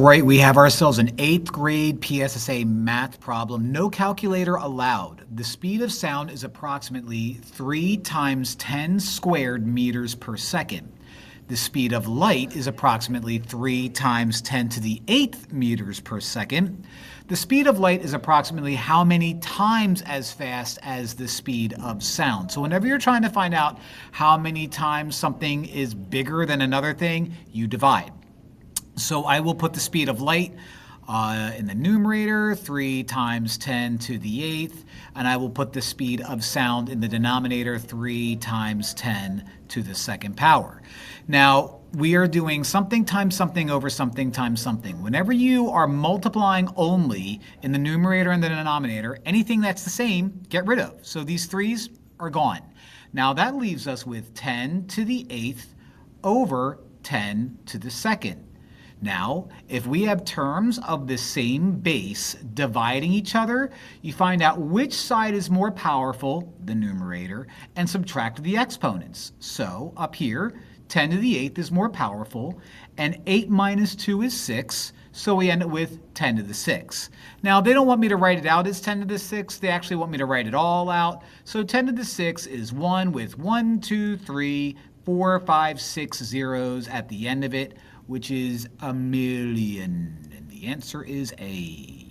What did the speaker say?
right, we have ourselves an 8th grade PSSA math problem. No calculator allowed. The speed of sound is approximately 3 times 10 squared meters per second. The speed of light is approximately 3 times 10 to the 8th meters per second. The speed of light is approximately how many times as fast as the speed of sound. So whenever you're trying to find out how many times something is bigger than another thing, you divide. So I will put the speed of light in the numerator, 3 times 10 to the 8th, and I will put the speed of sound in the denominator, 3 times 10 to the 2nd power. Now, we are doing something times something over something times something. Whenever you are multiplying only in the numerator and the denominator, anything that's the same, get rid of. So these 3's are gone. Now that leaves us with 10 to the 8th over 10 to the 2nd. Now, if we have terms of the same base dividing each other, you find out which side is more powerful, the numerator, and subtract the exponents. So up here, 10 to the 8th is more powerful, and 8 minus 2 is 6, so we end up with 10 to the 6th. Now, they don't want me to write it out as 10 to the 6th. They actually want me to write it all out. So 10 to the 6th is 1 with 1, 2, 3, 4, 5, 6 zeros at the end of it, which is a million. And the answer is A.